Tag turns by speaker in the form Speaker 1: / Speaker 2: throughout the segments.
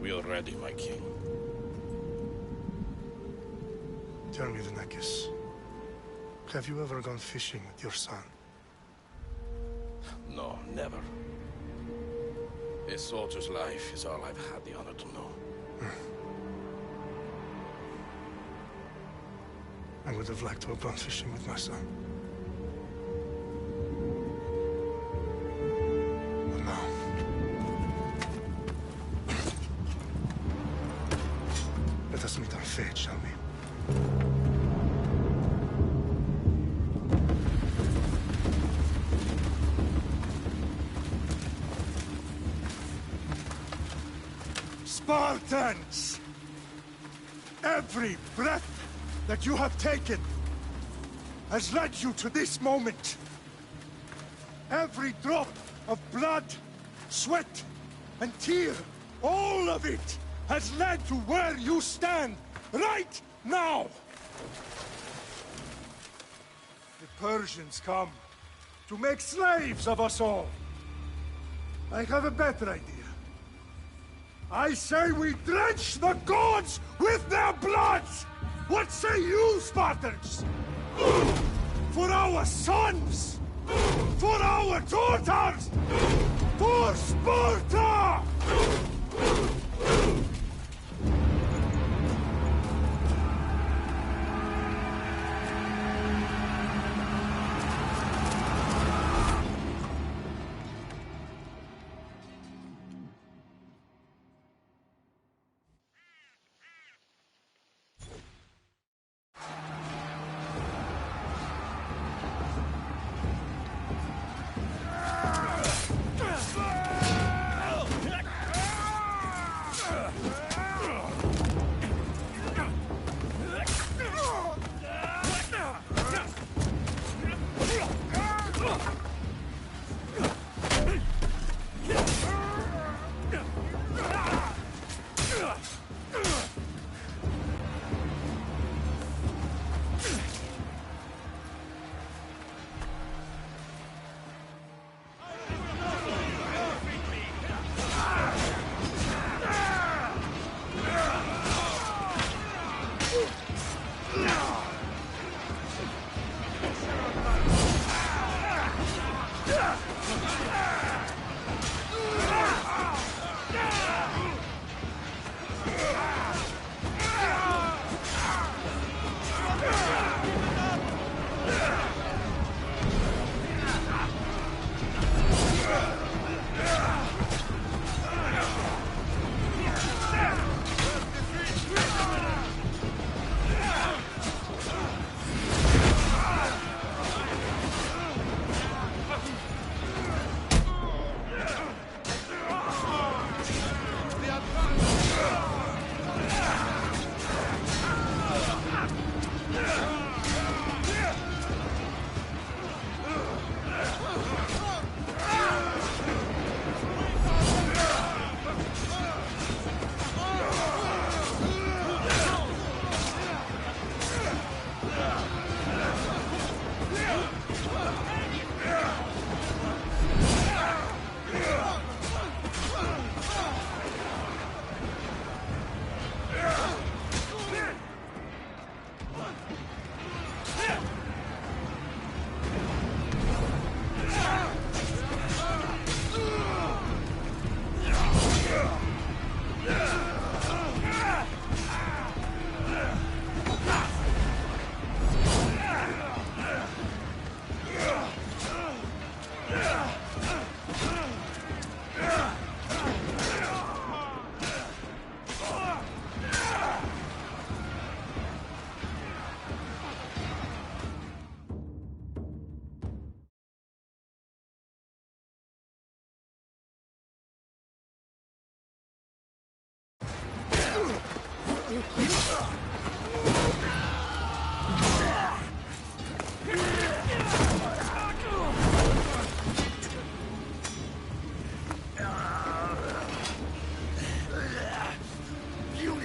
Speaker 1: We are ready, my king.
Speaker 2: Tell me, Venekis, have you ever gone fishing with your son?
Speaker 1: No, never. A soldier's life is all I've had the honor to know.
Speaker 2: I would have liked to have gone fishing with my son. But no. Let us meet on Fate, shall we?
Speaker 3: Spartans! Every breath that you have taken has led you to this moment. Every drop of blood, sweat, and tear, all of it has led to where you stand right now. The Persians come to make slaves of us all. I have a better idea. I say we drench the gods with their bloods! What say you, Spartans? For our sons! For our daughters! For Sparta!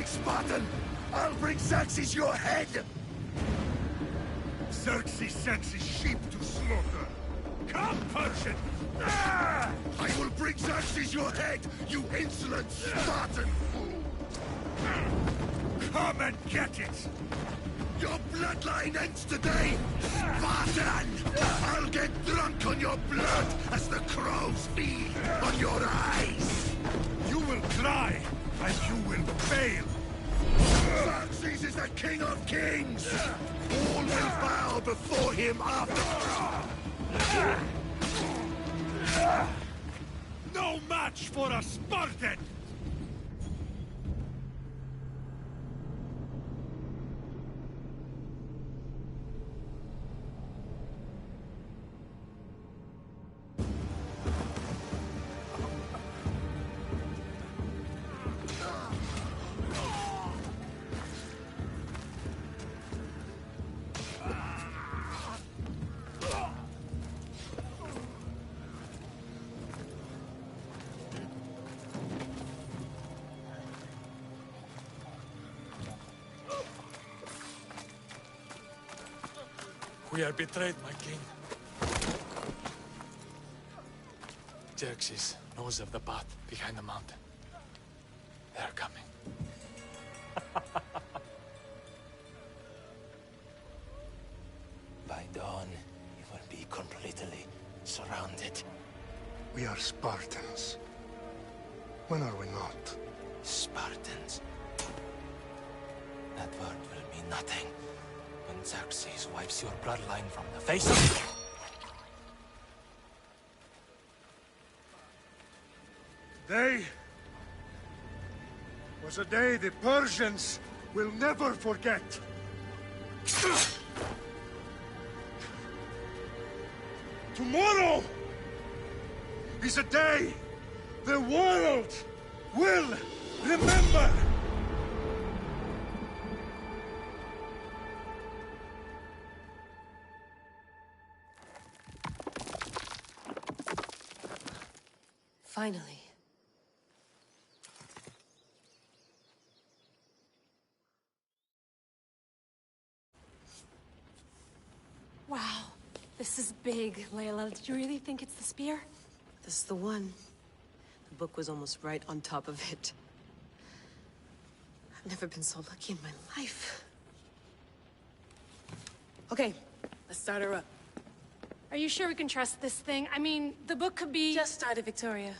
Speaker 4: Spartan! I'll bring Xerxes your head!
Speaker 3: Xerxes sends his sheep to slaughter. Come, Persian!
Speaker 4: I will bring Xerxes your head, you insolent Spartan fool!
Speaker 3: Come and get it!
Speaker 4: Your bloodline ends today, Spartan! I'll get drunk on your blood as the crows feed on your eyes!
Speaker 3: You will cry, and you will fail!
Speaker 4: Xerxes is the king of kings! All will bow before him after...
Speaker 3: No match for a Spartan!
Speaker 5: We are betrayed, my king. Xerxes knows of the path behind the mountain. They are coming.
Speaker 6: By dawn, you will be completely surrounded.
Speaker 2: We are Spartans. When are we not?
Speaker 6: Spartans. That word will mean nothing when Xerxes wipes your bloodline from the face of...
Speaker 3: Today was a day the Persians will never forget. Tomorrow is a day the world will remember.
Speaker 7: Finally.
Speaker 8: Wow, this is big, Layla. Did you really think it's the spear?
Speaker 7: This is the one. The book was almost right on top of it. I've never been so lucky in my life. Okay, let's start her up.
Speaker 8: Are you sure we can trust this thing? I mean, the book could be...
Speaker 7: Just started, Victoria.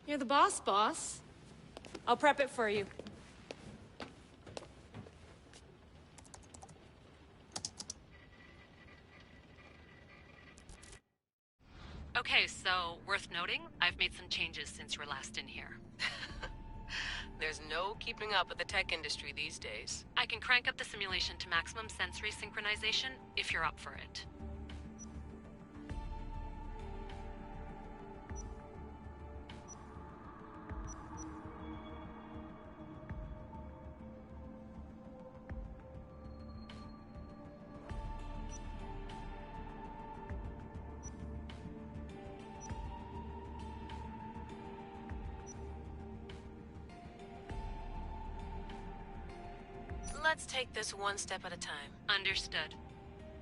Speaker 8: You're the boss. I'll prep it for you.
Speaker 9: Okay, so worth noting, I've made some changes since you were last in here.
Speaker 7: There's no keeping up with the tech industry these days.
Speaker 9: I can crank up the simulation to maximum sensory synchronization if you're up for it.
Speaker 7: Let's take this one step at a time.
Speaker 9: Understood.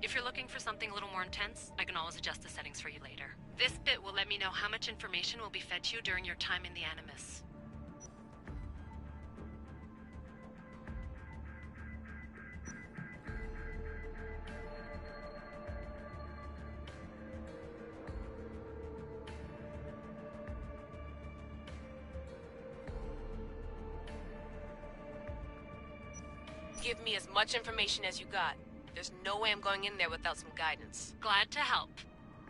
Speaker 9: If you're looking for something a little more intense, I can always adjust the settings for you later. This bit will let me know how much information will be fed to you during your time in the Animus.
Speaker 7: Give me as much information as you got. There's no way I'm going in there without some guidance.
Speaker 9: Glad to help.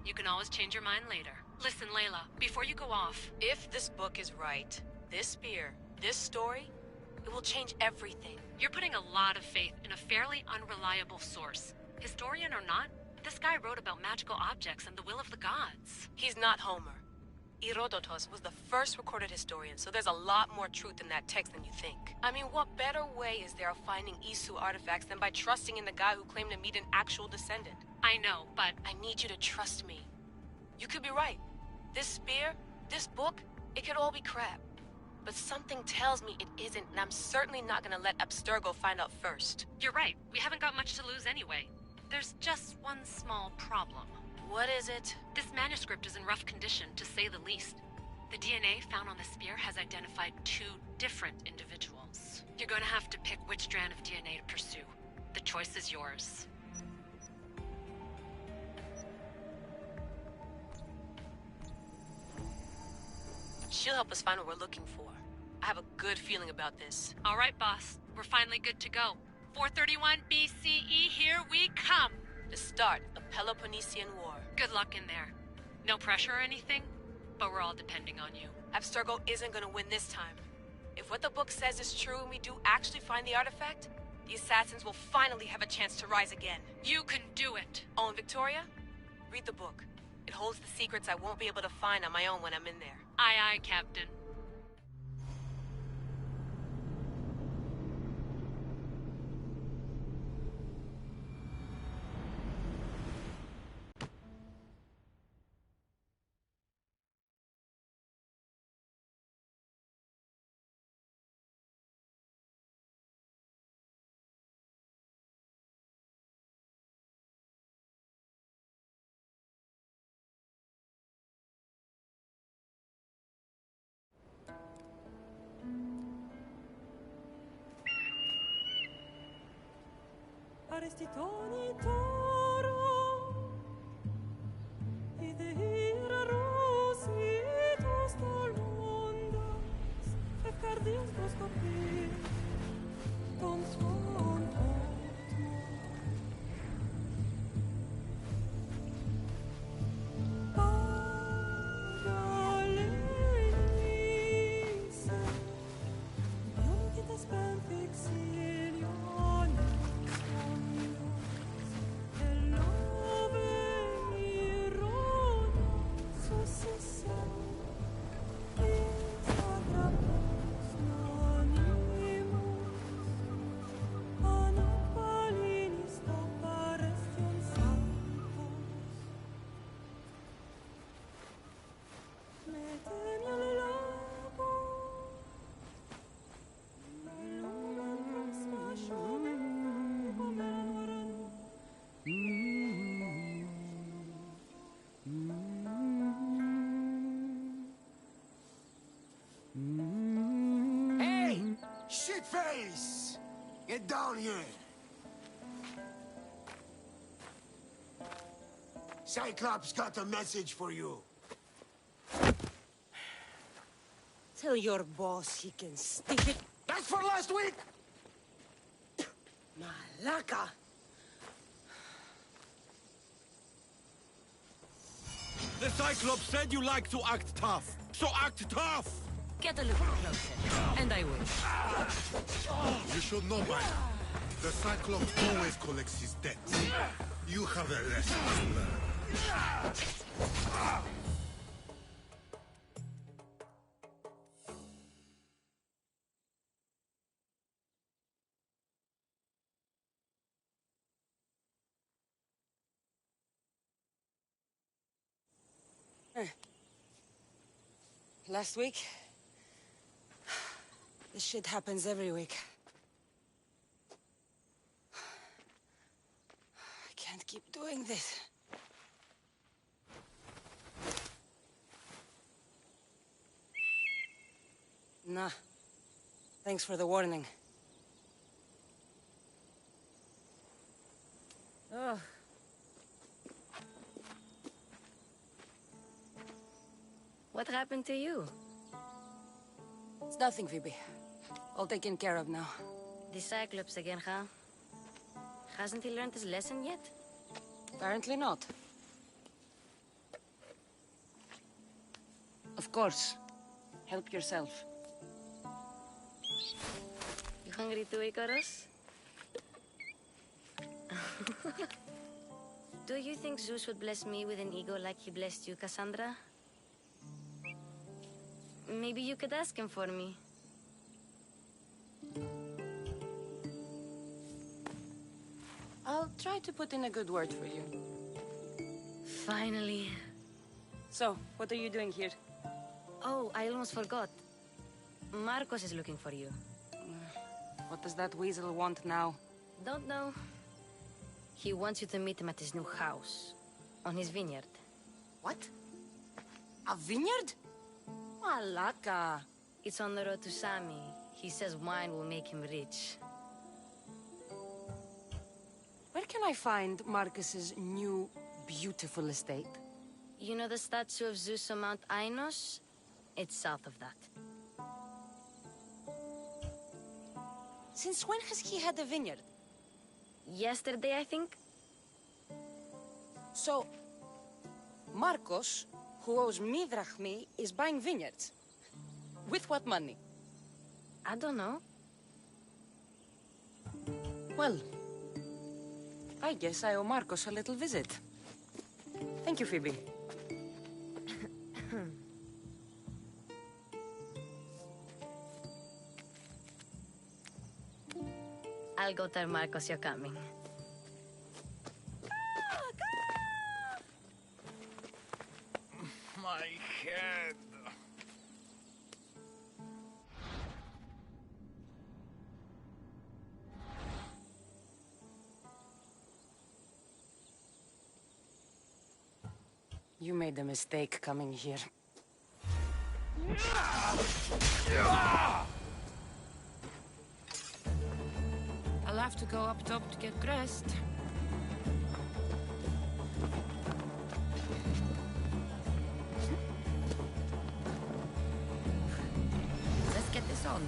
Speaker 9: You can always change your mind later. Listen, Layla, before you go off...
Speaker 7: If this book is right, this spear, this story, it will change everything.
Speaker 9: You're putting a lot of faith in a fairly unreliable source. Historian or not, this guy wrote about magical objects and the will of the gods.
Speaker 7: He's not Homer. Herodotus was the first recorded historian, so there's a lot more truth in that text than you think. I mean, what better way is there of finding Isu artifacts than by trusting in the guy who claimed to meet an actual descendant?
Speaker 9: I know, but...
Speaker 7: I need you to trust me. You could be right. This spear, this book, it could all be crap. But something tells me it isn't, and I'm certainly not gonna let Abstergo find out first.
Speaker 9: You're right. We haven't got much to lose anyway. There's just one small problem.
Speaker 7: What is it?
Speaker 9: This manuscript is in rough condition, to say the least. The DNA found on the spear has identified 2 different individuals. You're going to have to pick which strand of DNA to pursue. The choice is yours.
Speaker 7: She'll help us find what we're looking for. I have a good feeling about this.
Speaker 9: All right, boss. We're finally good to go. 431 BCE, here we come!
Speaker 7: The start of the Peloponnesian War.
Speaker 9: Good luck in there. No pressure or anything, but we're all depending on you.
Speaker 7: Abstergo isn't gonna win this time. If what the book says is true and we do actually find the artifact, the assassins will finally have a chance to rise again.
Speaker 9: You can do it!
Speaker 7: Oh, and Victoria? Read the book. It holds the secrets I won't be able to find on my own when I'm in there.
Speaker 9: Aye, aye, Captain.
Speaker 10: Arestitoni toro, idehira rositos tolondas, fefcardias proscopir, ton swan Paralenise, non che te spem fixilion.
Speaker 4: Shitface! Get down here! Cyclops got a message for you.
Speaker 10: Tell your boss he can stick it.
Speaker 4: That's for last week!
Speaker 10: Malaka!
Speaker 11: The Cyclops said you like to act tough, so act tough!
Speaker 10: Get a little closer, and I will.
Speaker 12: You should know by now. The Cyclops always collects his debts. You have a lesson to learn.
Speaker 10: Last week? This shit happens every week. I can't keep doing this. Nah. Thanks for the warning. Oh.
Speaker 13: What happened to you?
Speaker 10: It's nothing, Phoebe. All taken care of now.
Speaker 13: The Cyclops again, huh? Hasn't he learned his lesson yet?
Speaker 10: Apparently not. Of course. Help yourself.
Speaker 13: You hungry too, Icarus? Do you think Zeus would bless me with an ego like he blessed you, Cassandra? Maybe you could ask him for me.
Speaker 10: I'll try to put in a good word for you.
Speaker 13: Finally.
Speaker 10: So, what are you doing here?
Speaker 13: Oh, I almost forgot. Marcos is looking for you.
Speaker 10: What does that weasel want now?
Speaker 13: Don't know. He wants you to meet him at his new house. on his vineyard.
Speaker 10: What? A vineyard? Malaka.
Speaker 13: It's on the road to Sami. He says wine will make him rich.
Speaker 10: Where can I find Marcus's new, beautiful estate?
Speaker 13: You know the statue of Zeus on Mount Ainos? It's south of that.
Speaker 10: Since when has he had a vineyard?
Speaker 13: Yesterday, I think?
Speaker 10: So, Marcos, who owes me drachmi, is buying vineyards. With what money?
Speaker 13: I don't know.
Speaker 10: Well, I guess I owe Marcos a little visit. Thank you, Phoebe.
Speaker 13: I'll go tell Marcos you're coming.
Speaker 11: My head.
Speaker 10: You made a mistake coming here.
Speaker 7: I'll have to go up top to get dressed.
Speaker 10: Let's get this on.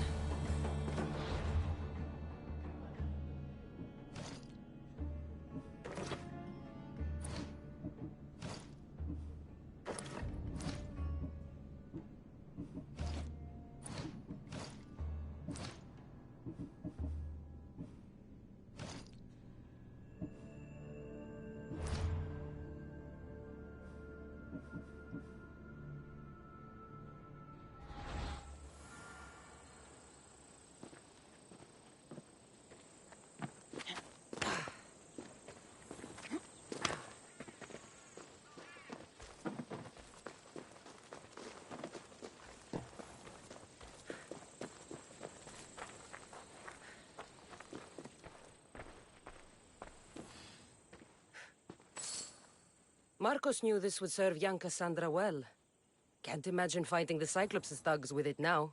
Speaker 10: Marcos knew this would serve young Cassandra well. Can't imagine fighting the Cyclops' thugs with it now.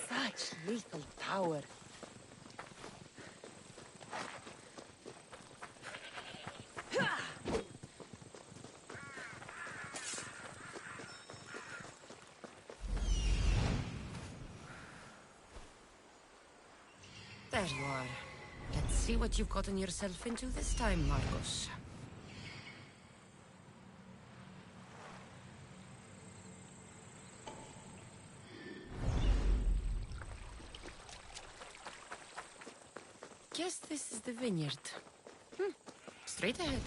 Speaker 10: Such lethal power. There you are. Let's see what you've gotten yourself into this time, Marcos. guess this is the vineyard. Straight ahead.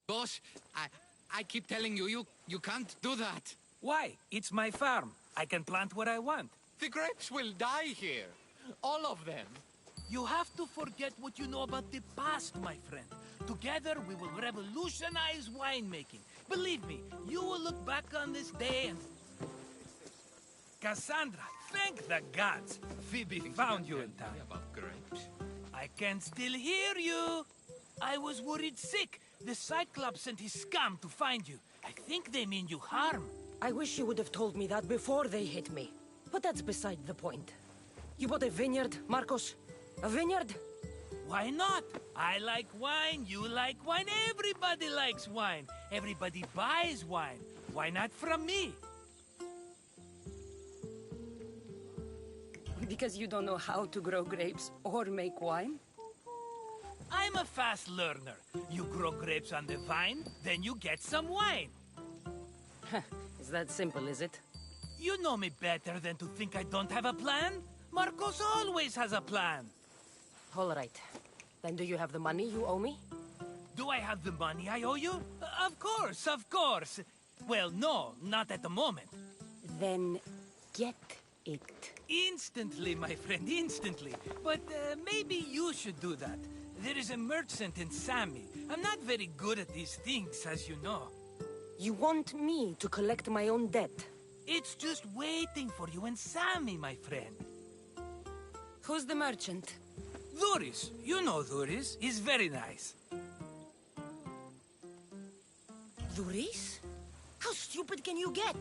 Speaker 14: Boss, I keep telling you, you can't do that.
Speaker 15: Why? It's my farm. I can plant what I want.
Speaker 14: The grapes will die here. All of them.
Speaker 15: You have to forget what you know about the past, my friend. Together, we will revolutionize winemaking. Believe me, you will look back on this day and... Cassandra, thank the gods. Phoebe found you in time.
Speaker 14: About grapes.
Speaker 15: I can still hear you. I was worried sick. The Cyclops sent his scum to find you. I think they mean you harm.
Speaker 10: I wish you would have told me that before they hit me. But that's beside the point. You bought a vineyard, Marcos? A vineyard?
Speaker 15: Why not? I like wine, you like wine, everybody likes wine. Everybody buys wine. Why not from me?
Speaker 10: Because you don't know how to grow grapes or make wine?
Speaker 15: I'm a fast learner. You grow grapes on the vine, then you get some wine.
Speaker 10: Is that simple, is it?
Speaker 15: You know me better than to think I don't have a plan. Marcos always has a plan.
Speaker 10: All right. Then do you have the money you owe me?
Speaker 15: Do I have the money I owe you? Of course, of course. Well, no, not at the moment.
Speaker 10: Then get it.
Speaker 15: Instantly, my friend, instantly. But maybe you should do that. There is a merchant in Sami. I'm not very good at these things, as you know.
Speaker 10: You want me to collect my own debt?
Speaker 15: It's just waiting for you in Sami, my friend.
Speaker 10: Who's the merchant?
Speaker 15: Duris. You know Duris. He's very nice.
Speaker 10: Duris? How stupid can you get?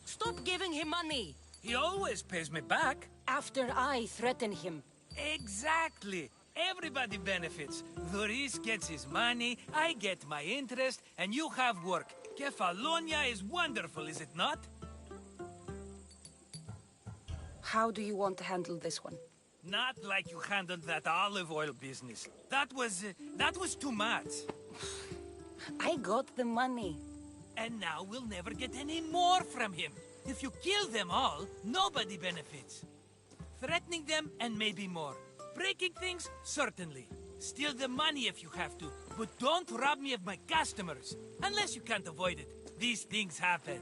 Speaker 10: Stop giving him money.
Speaker 15: He always pays me back.
Speaker 10: After I threaten him.
Speaker 15: Exactly. Everybody benefits. Duris gets his money, I get my interest, and you have work. Kefalonia is wonderful, is it not?
Speaker 10: How do you want to handle this one?
Speaker 15: Not like you handled that olive oil business. That was too much.
Speaker 10: I got the money.
Speaker 15: And now we'll never get any more from him. If you kill them all, nobody benefits. Threatening them, and maybe more. Breaking things, certainly. Steal the money if you have to, but don't rob me of my customers. Unless you can't avoid it. These things happen.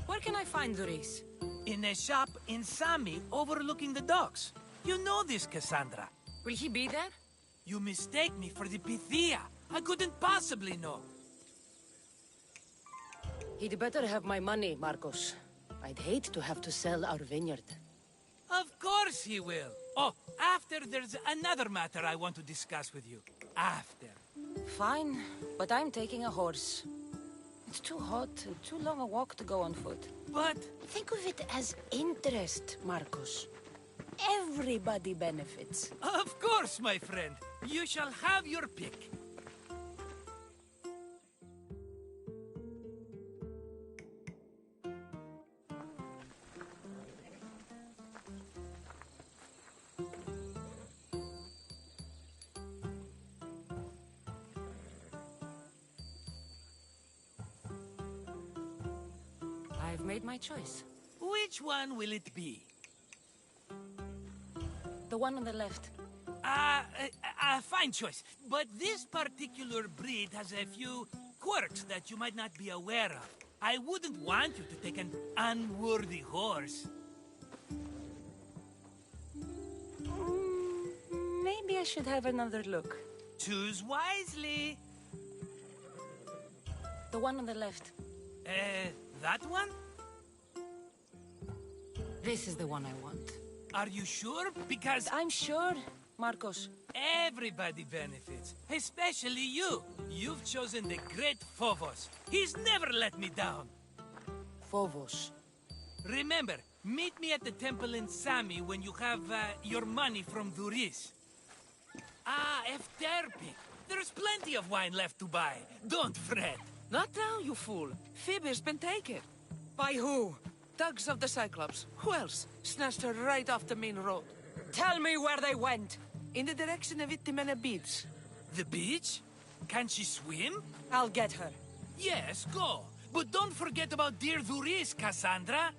Speaker 10: Where can I find Duris?
Speaker 15: In a shop in Sami, overlooking the docks. You know this, Cassandra.
Speaker 10: Will he be there?
Speaker 15: You mistake me for the Pythia. I couldn't possibly know.
Speaker 10: He'd better have my money, Marcos. I'd hate to have to sell our vineyard.
Speaker 15: Of course he will. Oh, after there's another matter I want to discuss with you. After.
Speaker 10: Fine, but I'm taking a horse. It's too hot and too long a walk to go on foot.
Speaker 15: But...
Speaker 10: think of it as interest, Marcos. Everybody benefits.
Speaker 15: Of course, my friend. You shall have your pick.
Speaker 10: I've made my choice.
Speaker 15: Which one will it be?
Speaker 10: The one on the left.
Speaker 15: Fine choice. But this particular breed has a few quirks that you might not be aware of. I wouldn't want you to take an unworthy horse.
Speaker 10: Maybe I should have another look.
Speaker 15: Choose wisely.
Speaker 10: The one on the left.
Speaker 15: That one?
Speaker 10: This is the one I want.
Speaker 15: Are you sure? Because
Speaker 10: I'm sure, Marcos.
Speaker 15: everybody benefits, especially you. You've chosen the great Phobos. He's never let me down.
Speaker 10: Phobos.
Speaker 15: Remember, meet me at the temple in Sami when you have your money from Duris. Efterpi. There's plenty of wine left to buy. Don't fret.
Speaker 16: Not now, you fool. Phoebe's been taken.
Speaker 10: By who?
Speaker 16: Thugs of the Cyclops. Who else? Snatched her right off the main road.
Speaker 10: Tell me where they went.
Speaker 16: In the direction of Itimena Beach.
Speaker 15: The beach? Can she swim?
Speaker 10: I'll get her.
Speaker 15: Yes, go. But don't forget about dear Duris, Cassandra.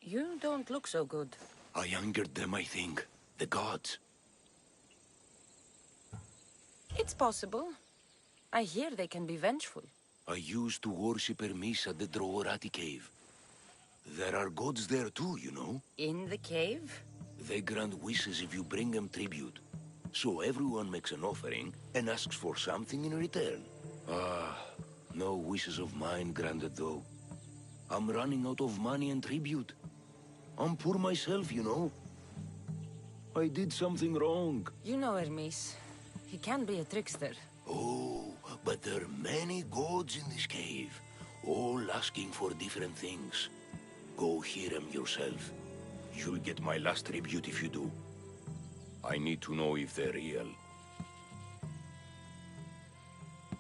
Speaker 10: You don't look so good.
Speaker 17: I angered them, I think. The gods.
Speaker 10: It's possible. I hear they can be vengeful.
Speaker 17: I used to worship Hermes at the Droorati cave. There are gods there too, you know.
Speaker 10: In the cave?
Speaker 17: They grant wishes if you bring them tribute. So everyone makes an offering and asks for something in return. No wishes of mine granted though. I'm running out of money and tribute. I'm poor myself, you know. I did something wrong.
Speaker 10: You know Hermes. He can be a trickster.
Speaker 17: Oh, but there are many gods in this cave, all asking for different things. Go hear them yourself. You'll get my last tribute if you do. I need to know if they're real.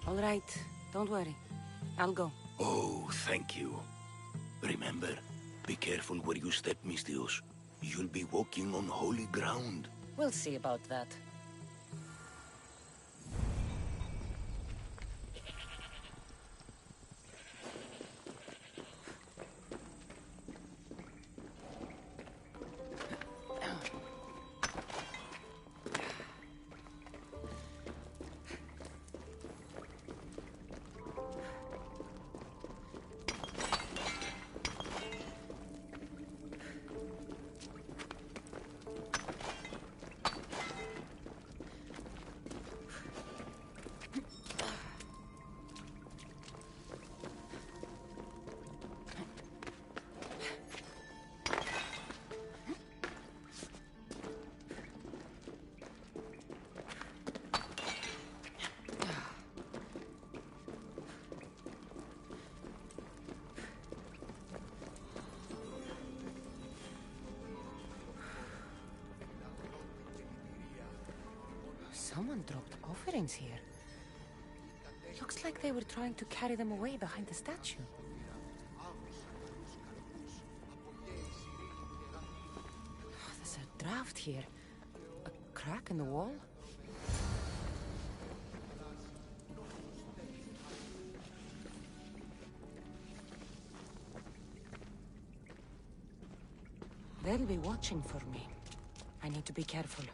Speaker 10: All right. Don't worry. I'll go.
Speaker 17: Oh, thank you. Remember, be careful where you step, Mistios. You'll be walking on holy ground.
Speaker 10: We'll see about that. Someone dropped offerings here. Looks like they were trying to carry them away behind the statue. raft here. A crack in the wall? They'll be watching for me. I need to be careful.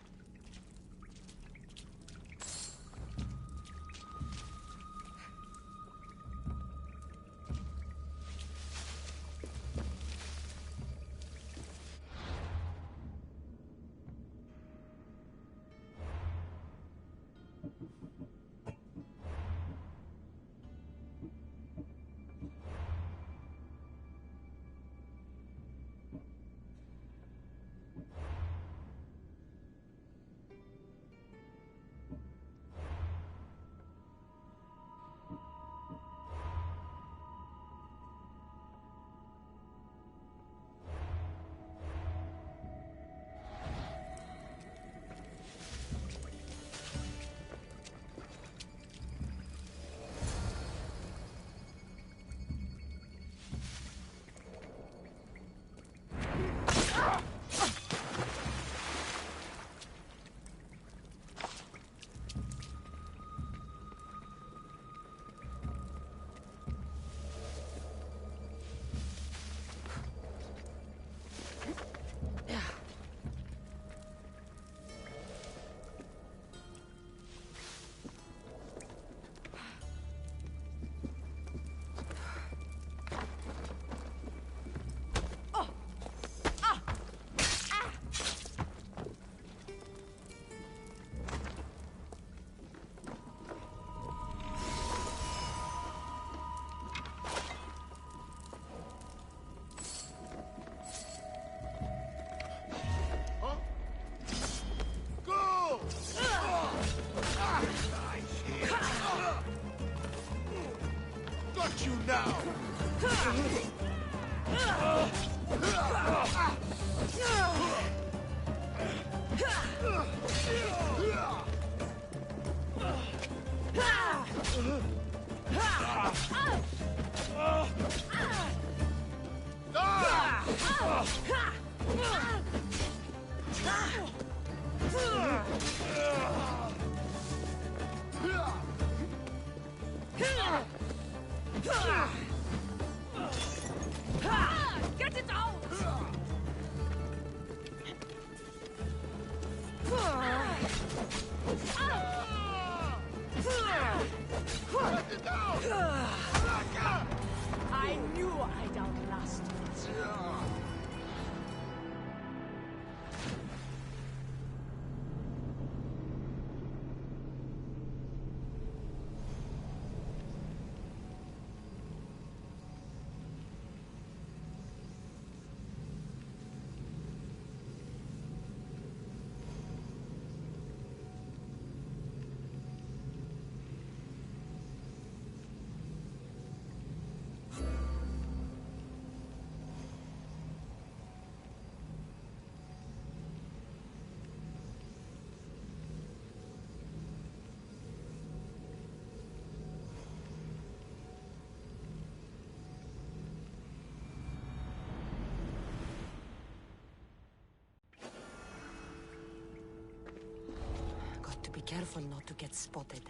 Speaker 4: Got you now!
Speaker 8: Get it out! I knew I'd outlast it.
Speaker 10: Be careful not to get spotted.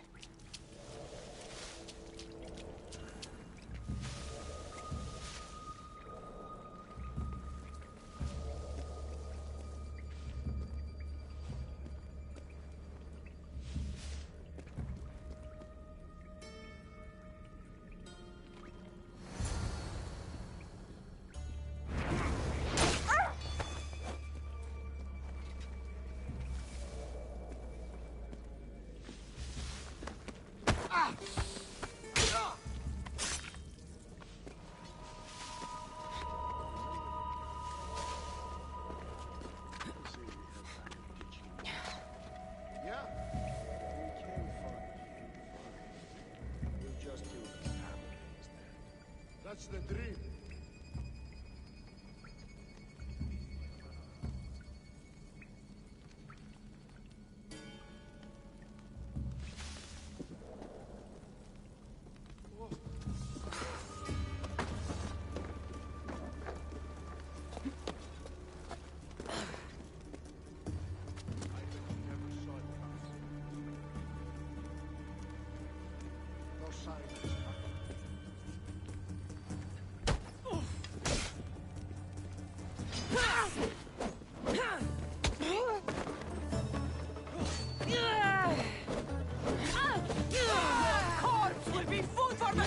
Speaker 3: That's the dream.
Speaker 10: Corpse will be food for the...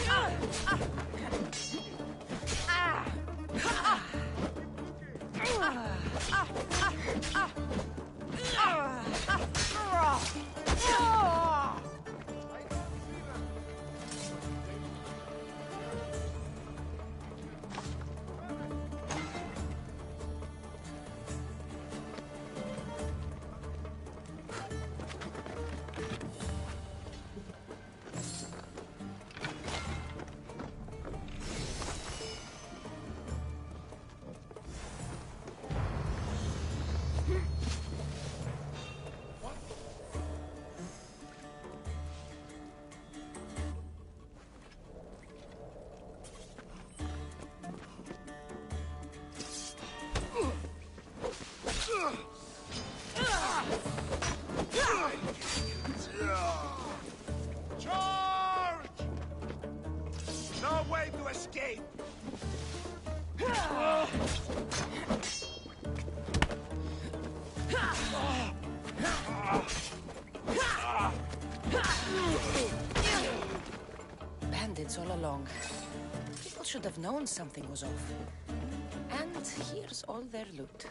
Speaker 3: Charge! No way to escape!
Speaker 10: Bandits all along. People should have known something was off. And here's all their loot.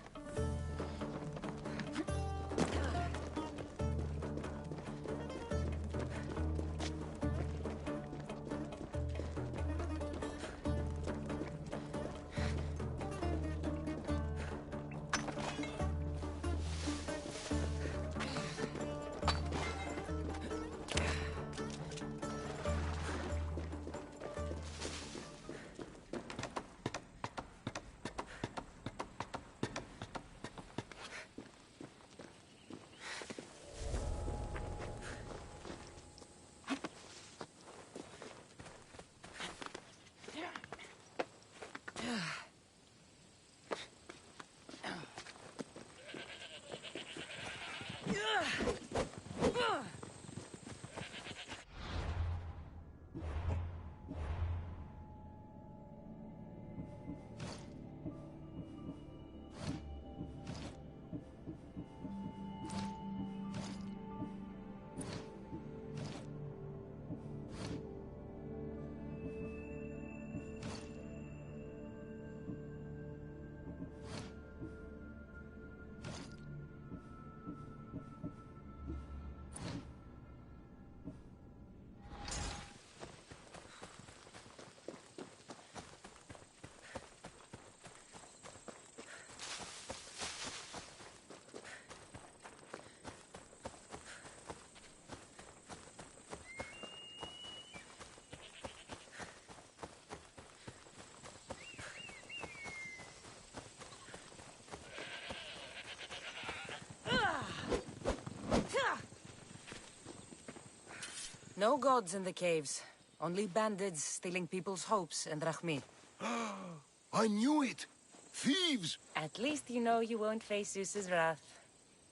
Speaker 10: No gods in the caves. Only bandits stealing people's hopes and Rahmi.
Speaker 17: I knew it! Thieves!
Speaker 10: At least you know you won't face Zeus's wrath.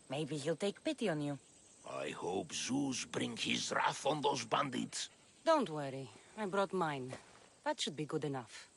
Speaker 10: Maybe he'll take pity on you.
Speaker 17: I hope Zeus bring his wrath on those bandits.
Speaker 10: Don't worry. I brought mine. That should be good enough.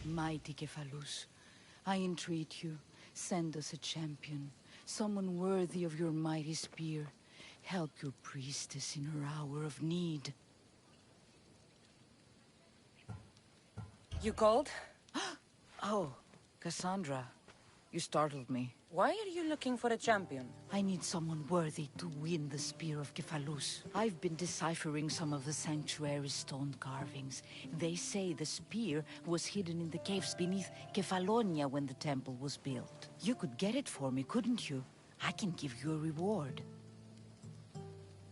Speaker 18: Mighty Kephalus, I entreat you, send us a champion, someone worthy of your mighty spear. Help your priestess in her hour of need.
Speaker 10: You called?
Speaker 18: Oh, Cassandra, you startled me.
Speaker 10: Why are you looking for a champion?
Speaker 18: I need someone worthy to win the Spear of Kephalus. I've been deciphering some of the sanctuary's stone carvings. They say the spear was hidden in the caves beneath Kefalonia when the temple was built. You could get it for me, couldn't you? I can give you a reward.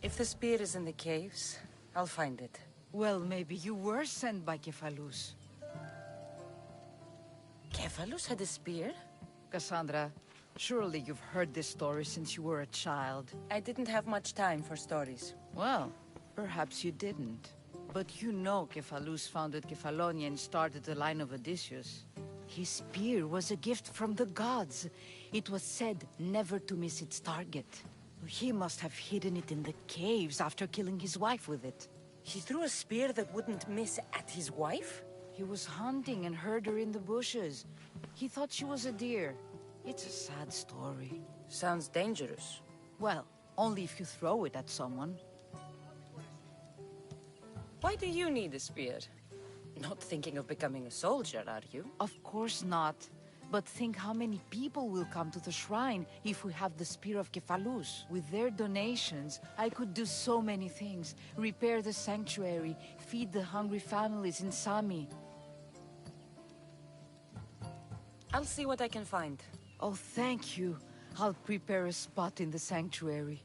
Speaker 10: If the spear is in the caves, I'll find it.
Speaker 18: Well, maybe you were sent by Kephalus.
Speaker 10: Kephalus had a spear?
Speaker 18: Cassandra, surely you've heard this story since you were a child.
Speaker 10: I didn't have much time for stories.
Speaker 18: Well, perhaps you didn't. But you know Kephalus founded Kefalonia and started the line of Odysseus. His spear was a gift from the gods. It was said never to miss its target. He must have hidden it in the caves after killing his wife with it.
Speaker 10: He threw a spear that wouldn't miss at his wife?
Speaker 18: He was hunting and heard her in the bushes. He thought she was a deer. It's a sad story.
Speaker 10: Sounds dangerous.
Speaker 18: Well, only if you throw it at someone.
Speaker 10: Why do you need a spear? Not thinking of becoming a soldier, are you?
Speaker 18: Of course not. But think how many people will come to the shrine if we have the Spear of Kephalus. With their donations, I could do so many things. Repair the sanctuary, feed the hungry families in Sami.
Speaker 10: I'll see what I can find.
Speaker 18: Oh, thank you. I'll prepare a spot in the sanctuary.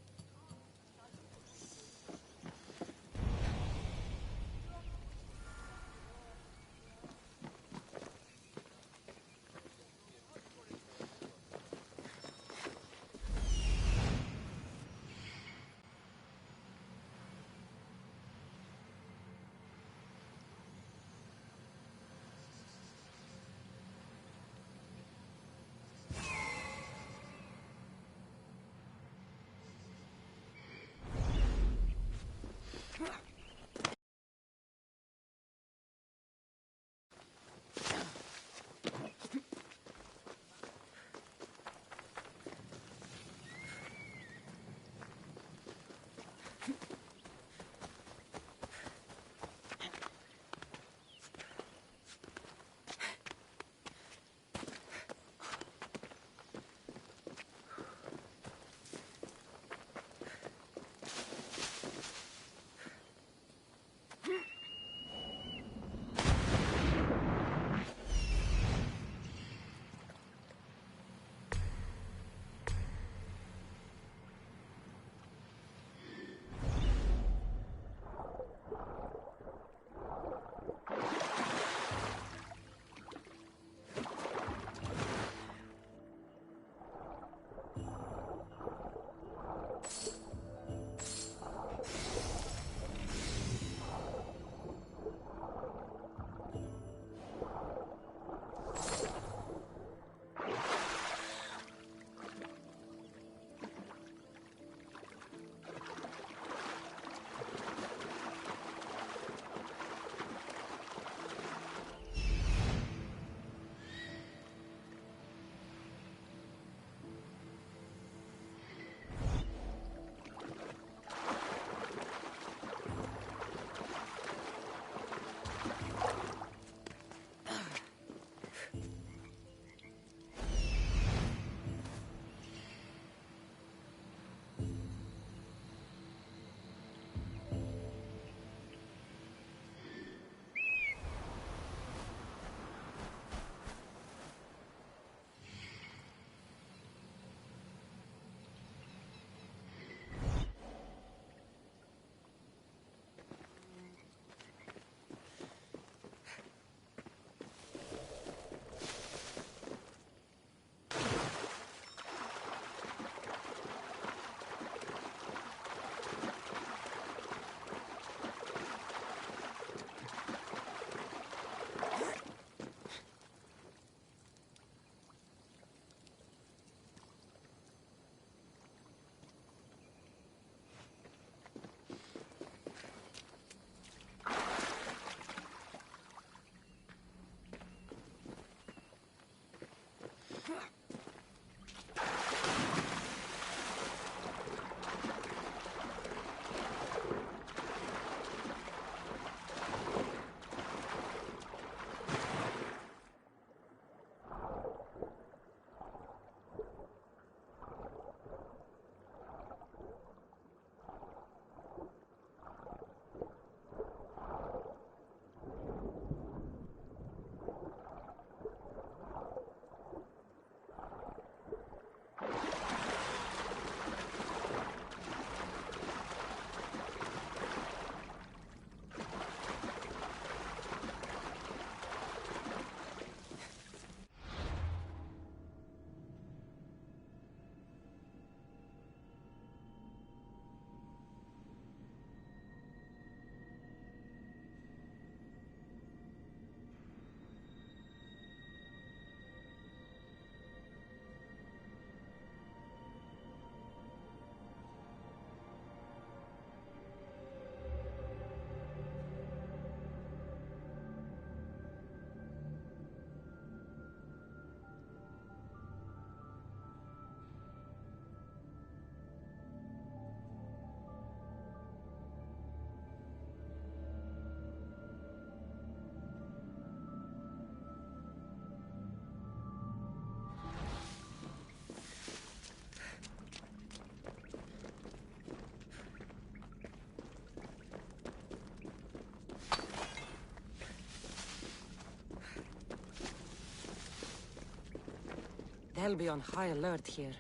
Speaker 10: They'll be on high alert here.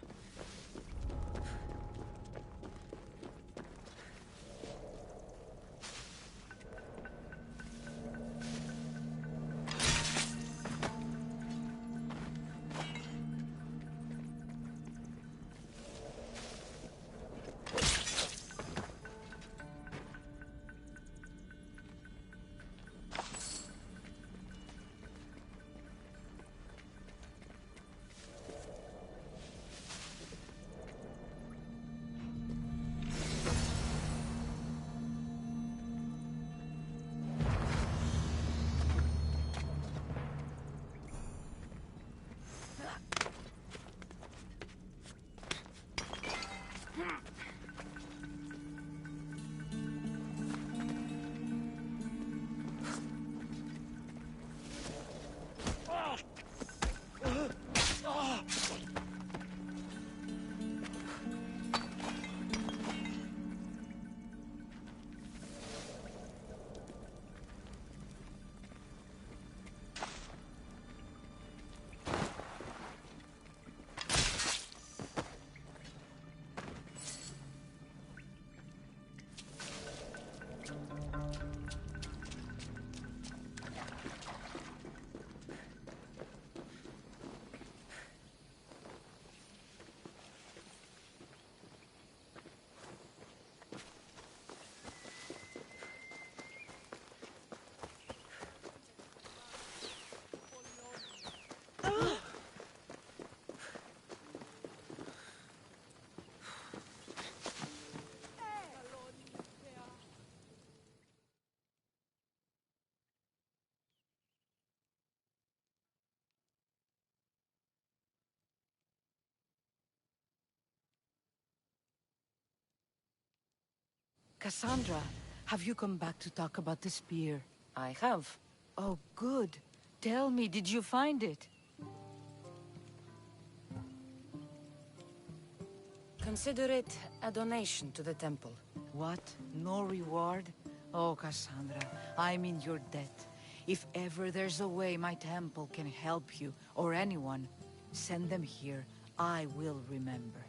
Speaker 18: Cassandra, have you come back to talk about the spear?
Speaker 10: I have.
Speaker 18: Oh, good. Tell me, did you find it?
Speaker 10: Consider it a donation to the temple.
Speaker 18: What? No reward? Oh, Cassandra, I'm in your debt. If ever there's a way my temple can help you, or anyone, send them here. I will remember.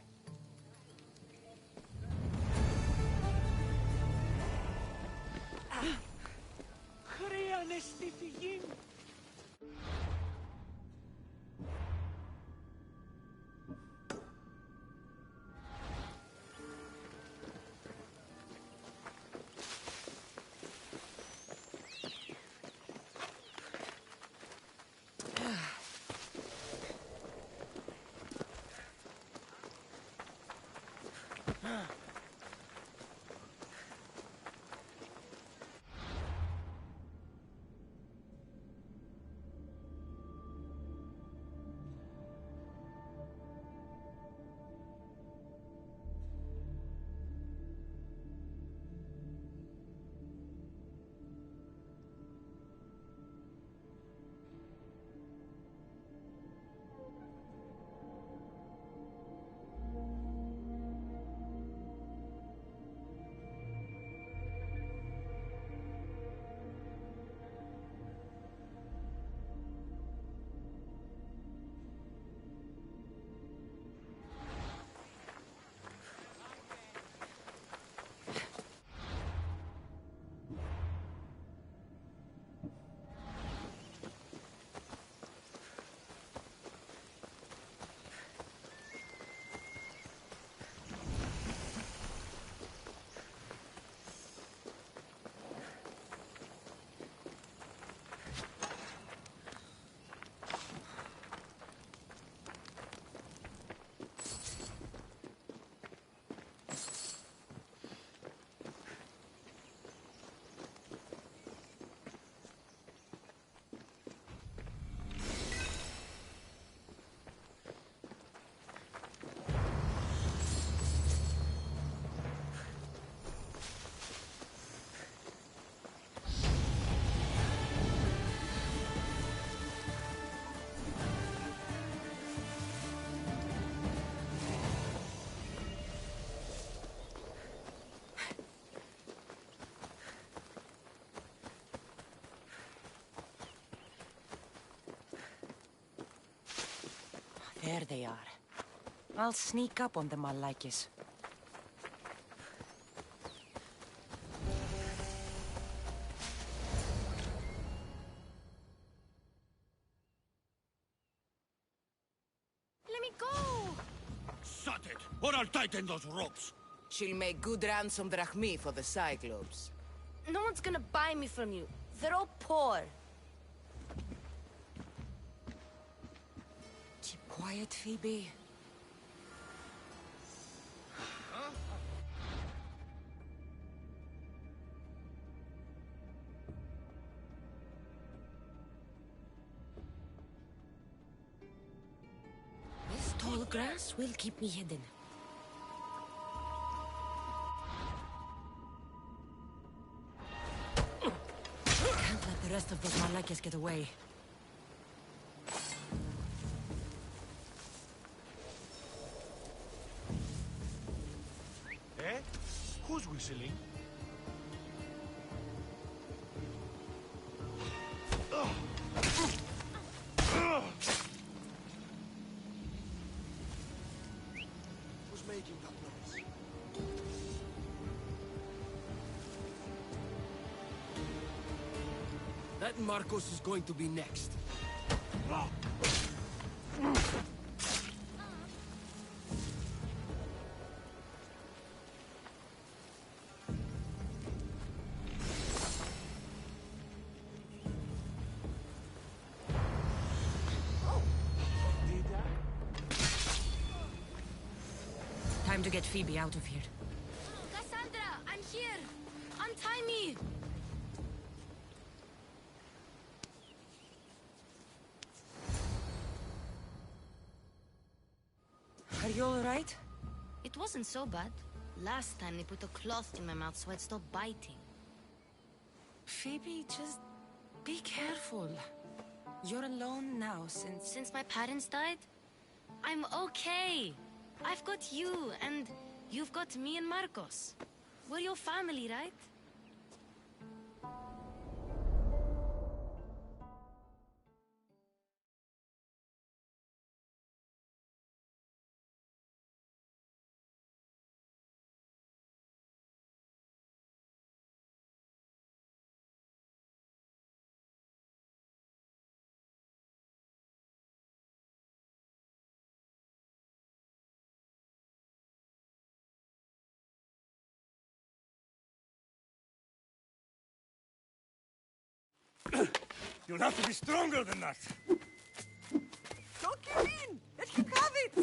Speaker 10: There they are. I'll sneak up on them, Malakis.
Speaker 18: Let me go!
Speaker 11: Shut it, or I'll tighten those ropes.
Speaker 19: She'll make good ransom drachmi for the Cyclops.
Speaker 13: No one's gonna buy me from you. They're all poor.
Speaker 10: Keep quiet, Phoebe. This tall grass will keep me hidden. Can't let the rest of those Malakis get away.
Speaker 3: Eh? Who's whistling? Who's making that noise?
Speaker 11: That Marcos is going to be next.
Speaker 10: Time to get Phoebe out of here.
Speaker 13: Cassandra, I'm here! Untie me!
Speaker 10: Are you alright?
Speaker 13: It wasn't so bad. Last time they put a cloth in my mouth so I'd stop biting.
Speaker 10: Phoebe, just be careful. You're alone now
Speaker 13: Since my parents died? I'm okay. I've got you, and you've got me and Marcos. We're your family, right?
Speaker 3: You'll have to be stronger than that.
Speaker 20: Don't give in! Let him have it!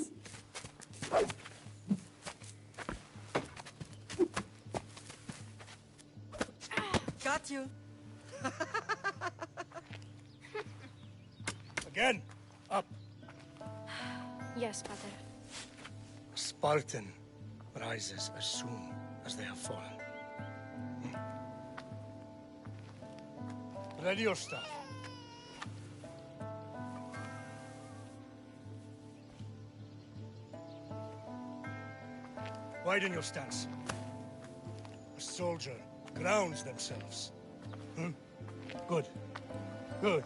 Speaker 20: Got you.
Speaker 3: Again, up.
Speaker 8: Yes, Pater.
Speaker 2: A Spartan rises as soon as they have fallen. Ready your stuff. Widen your stance. A soldier grounds themselves. Good. Good.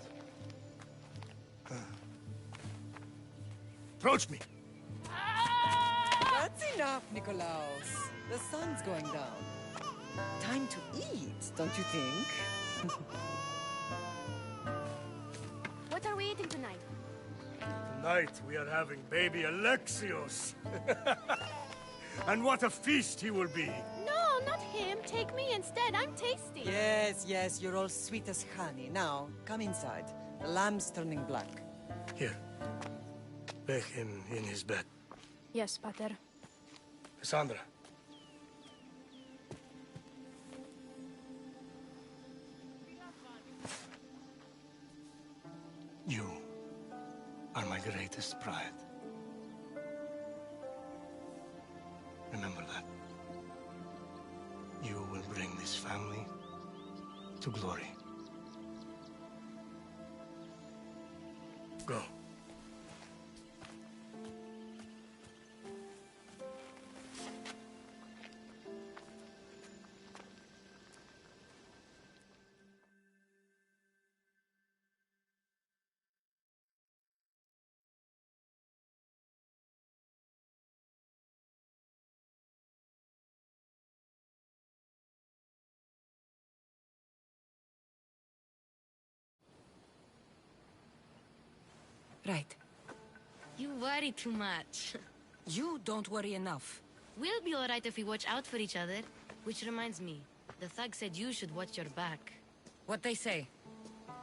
Speaker 2: Approach me.
Speaker 20: That's enough, Nikolaos. The sun's going down. Time to eat, don't you think?
Speaker 8: What are we eating tonight?
Speaker 3: Tonight we are having baby Alexios. And what a feast he will be.
Speaker 8: No, not him. Take me instead. I'm tasty.
Speaker 20: Yes, yes, you're all sweet as honey. Now, come inside. The lamb's turning black.
Speaker 2: Here. Lay him in his bed.
Speaker 8: Yes, Pater.
Speaker 2: Cassandra. You are my greatest pride. Remember that. You will bring this family to glory. Go.
Speaker 10: Right.
Speaker 13: You worry too much.
Speaker 10: You don't worry enough.
Speaker 13: We'll be alright if we watch out for each other. Which reminds me, the thug said you should watch your back.
Speaker 10: What they say?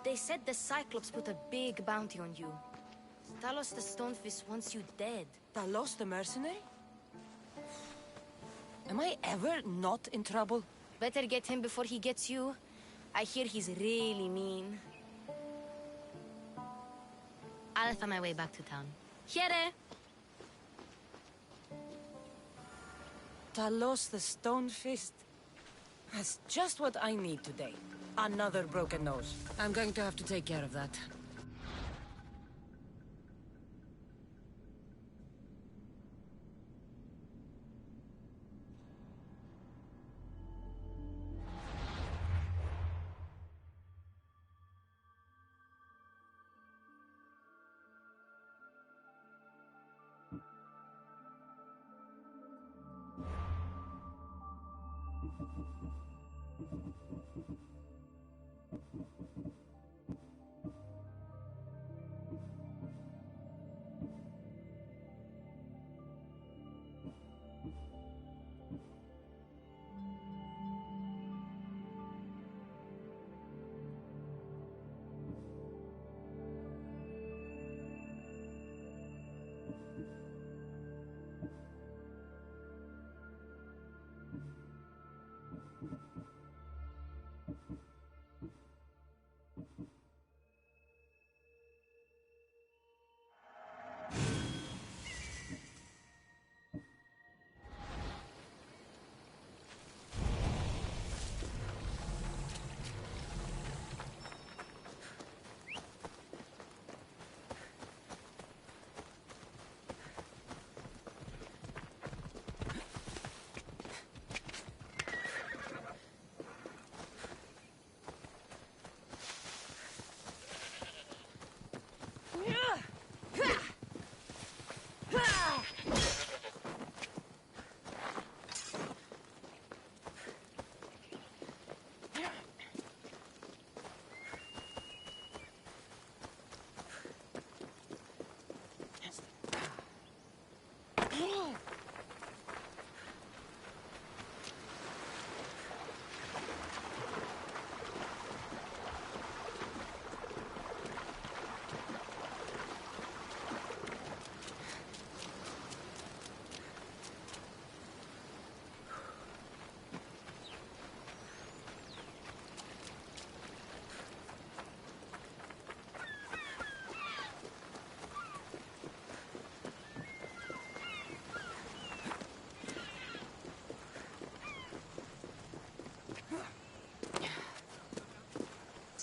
Speaker 13: They said the Cyclops put a big bounty on you. Talos the Stonefist wants you dead.
Speaker 10: Talos the mercenary? Am I ever not in trouble?
Speaker 13: Better get him before he gets you. I hear he's really mean. I'll find my way back to town. Here!
Speaker 10: Talos the Stonefist. That's just what I need today. Another broken nose. I'm going to have to take care of that.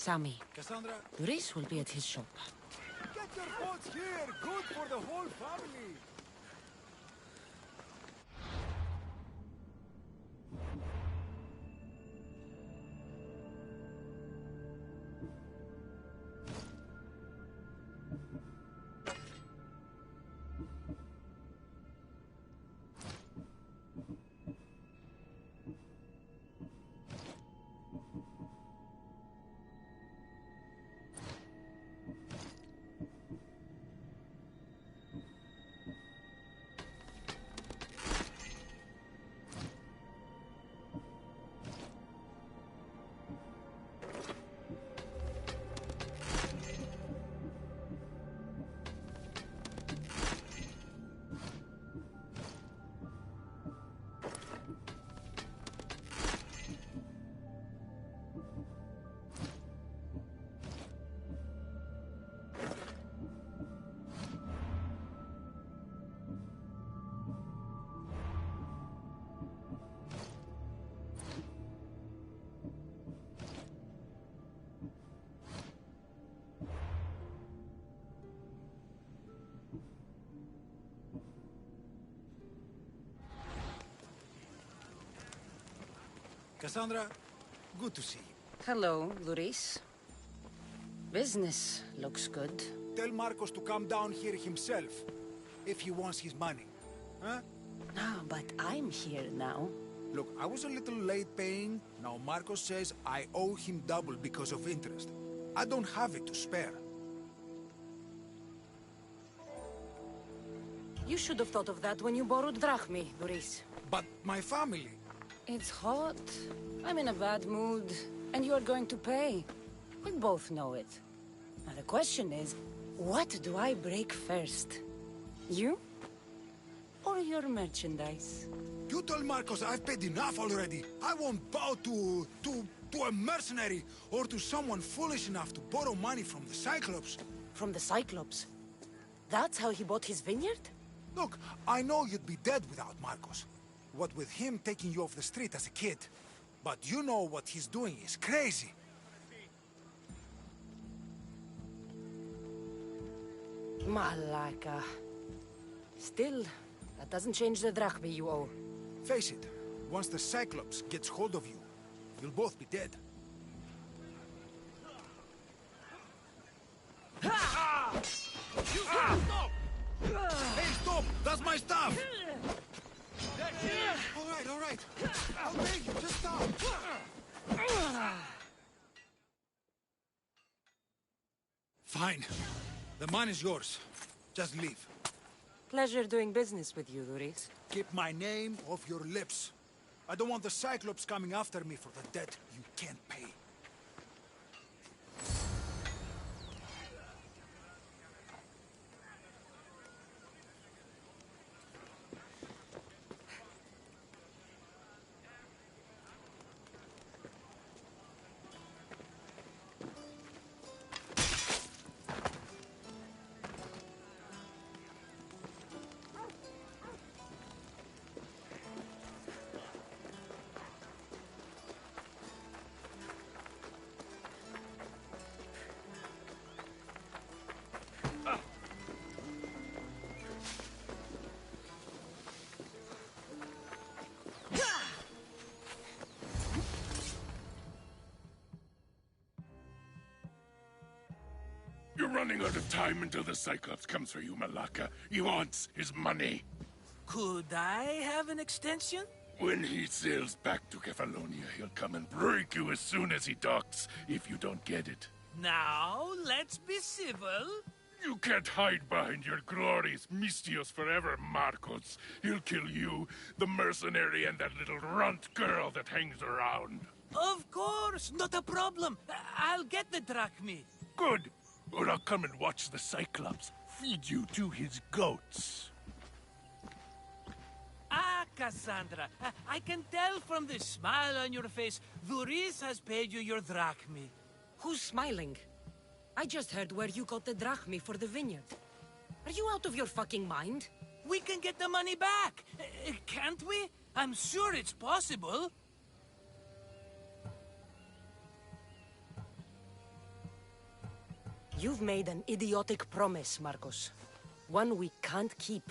Speaker 10: Sammy.
Speaker 3: Cassandra,
Speaker 10: Luis will be at his shop.
Speaker 3: get your boats here. Good for the whole family. Cassandra, good to see you.
Speaker 10: Hello, Luis. Business looks good.
Speaker 3: Tell Marcos to come down here himself, if he wants his money. Huh?
Speaker 10: No, but I'm here now.
Speaker 3: Look, I was a little late paying. Now Marcos says I owe him double because of interest. I don't have it to spare.
Speaker 10: You should have thought of that when you borrowed drachmi, Doris.
Speaker 11: But my family...
Speaker 10: It's hot. I'm in a bad mood, and you're going to pay. We both know it. Now the question is, what do I break first? You? Or your merchandise?
Speaker 11: You told Marcos I've paid enough already. I won't bow to a mercenary or to someone foolish enough to borrow money from the Cyclops.
Speaker 10: From the Cyclops? That's how he bought his vineyard?
Speaker 11: Look, I know you'd be dead without Marcos. What with him taking you off the street as a kid. But you know what he's doing is crazy.
Speaker 10: Malaka. Still, that doesn't change the drachmi you owe.
Speaker 11: Face it, once the Cyclops gets hold of you, you'll both be dead. Stop! Hey, stop! That's my stuff! All right. I'll pay you, just stop! Fine. The mine is yours. Just leave.
Speaker 10: Pleasure doing business with you, Doris.
Speaker 11: Keep my name off your lips. I don't want the Cyclops coming after me for the debt you can't pay.
Speaker 1: You're running out of time until the Cyclops comes for you, Malaka. He wants his money.
Speaker 15: Could I have an extension?
Speaker 1: When he sails back to Kefalonia, he'll come and break you as soon as he docks, if you don't get it.
Speaker 15: Now, let's be civil.
Speaker 1: You can't hide behind your glories, Mistios forever, Marcos. He'll kill you, the mercenary, and that little runt girl that hangs around.
Speaker 15: Of course, not a problem. I'll get the drachmi.
Speaker 1: Good. Or I'll come and watch the Cyclops feed you to his goats.
Speaker 15: Ah, Cassandra, I can tell from the smile on your face, Doris has paid you your drachmi.
Speaker 10: Who's smiling? I just heard where you got the drachmi for the vineyard. Are you out of your fucking mind?
Speaker 15: We can get the money back, can't we? I'm sure it's possible.
Speaker 10: You've made an idiotic promise, Marcos. One we can't keep.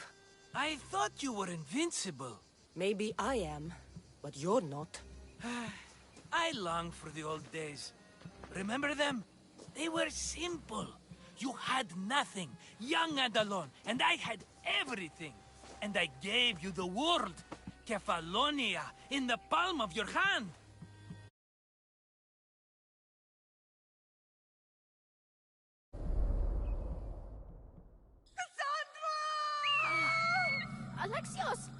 Speaker 15: I thought you were invincible.
Speaker 10: Maybe I am, but you're not.
Speaker 15: I long for the old days. Remember them? They were simple. You had nothing, young and alone, and I had everything. And I gave you the world, Kefalonia, in the palm of your hand.
Speaker 13: Alexios!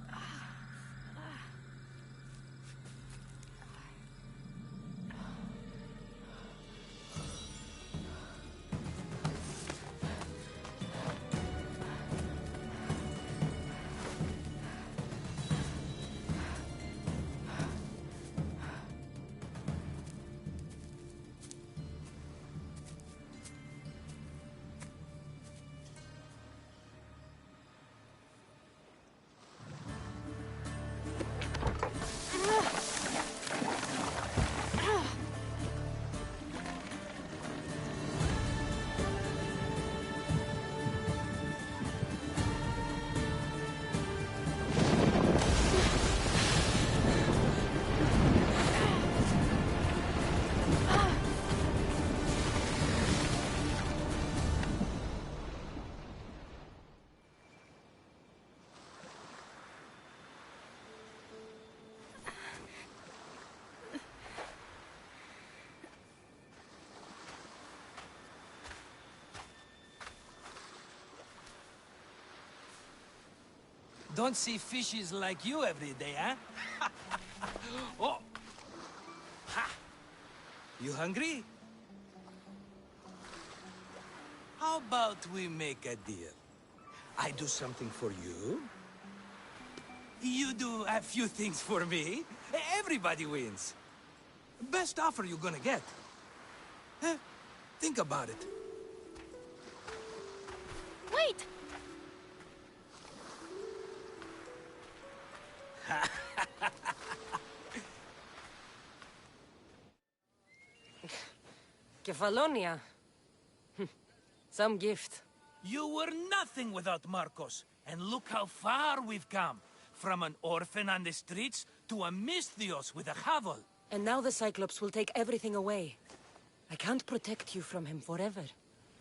Speaker 15: Don't see fishes like you every day, huh? Oh! Ha! You hungry? How about we make a deal? I do something for you. You do a few things for me. Everybody wins. Best offer you're gonna get. Think about it.
Speaker 13: Wait!
Speaker 10: Kefalonia. Some gift.
Speaker 15: You were nothing without Marcos. And look how far we've come. From an orphan on the streets to a Misthios with a Havel.
Speaker 10: And now the Cyclops will take everything away. I can't protect you from him forever.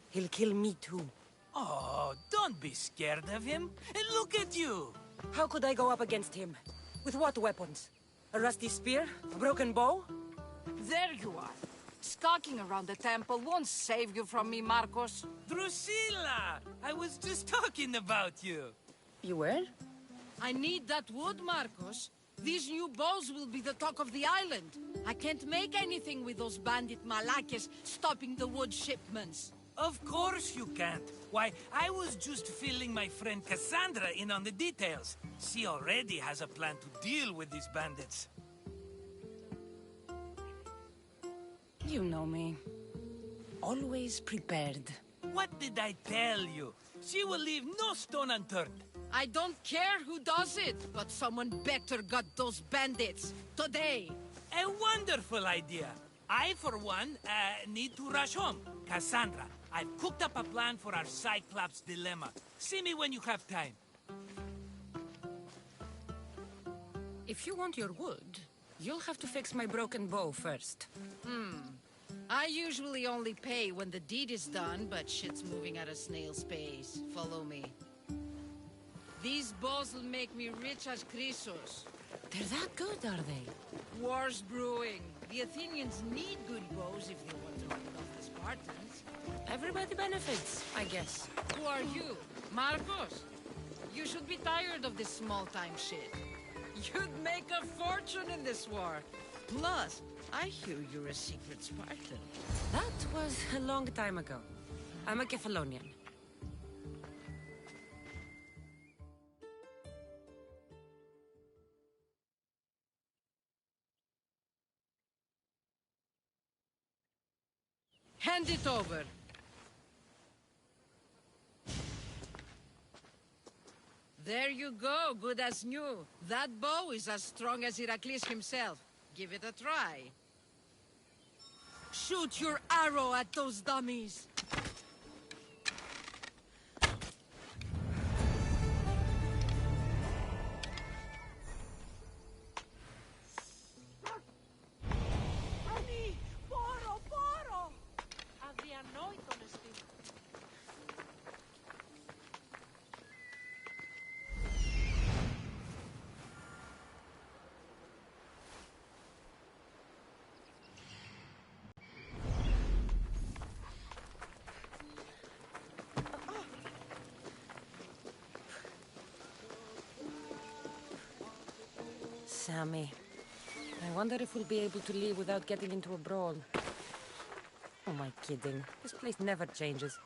Speaker 10: He'll kill me too.
Speaker 15: Oh, don't be scared of him. And look at you.
Speaker 10: How could I go up against him? With what weapons? A rusty spear? A broken bow?
Speaker 18: There you are. Skulking around the temple won't save you from me, Marcos.
Speaker 15: Drusilla! I was just talking about you.
Speaker 10: You were?
Speaker 18: I need that wood, Marcos. These new bows will be the talk of the island. I can't make anything with those bandit malakes stopping the wood shipments.
Speaker 15: Of course you can't. Why, I was just filling my friend Cassandra in on the details. She already has a plan to deal with these bandits.
Speaker 10: You know me. Always prepared.
Speaker 15: What did I tell you? She will leave no stone unturned.
Speaker 18: I don't care who does it, but someone better got those bandits. Today.
Speaker 15: A wonderful idea. I, for one, need to rush home. Cassandra, I've cooked up a plan for our Cyclops dilemma. See me when you have time.
Speaker 10: If you want your wood, you'll have to fix my broken bow first.
Speaker 18: I usually only pay when the deed is done, but shit's moving at a snail's pace. Follow me. These bows will make me rich as Chrysos.
Speaker 10: They're that good, are they?
Speaker 18: War's brewing. The Athenians need good bows if they want to hold off the Spartans.
Speaker 10: Everybody benefits, I guess.
Speaker 18: Who are you? Marcos? You should be tired of this small-time shit. You'd make a fortune in this war. Plus, I hear you're a secret Spartan.
Speaker 10: That was a long time ago. I'm a Kefalonian.
Speaker 18: Hand it over. There you go, good as new. That bow is as strong as Heracles himself. Give it a try. Shoot your arrow at those dummies.
Speaker 10: Sammy. I wonder if we'll be able to leave without getting into a brawl. Oh, am I kidding? This place never changes.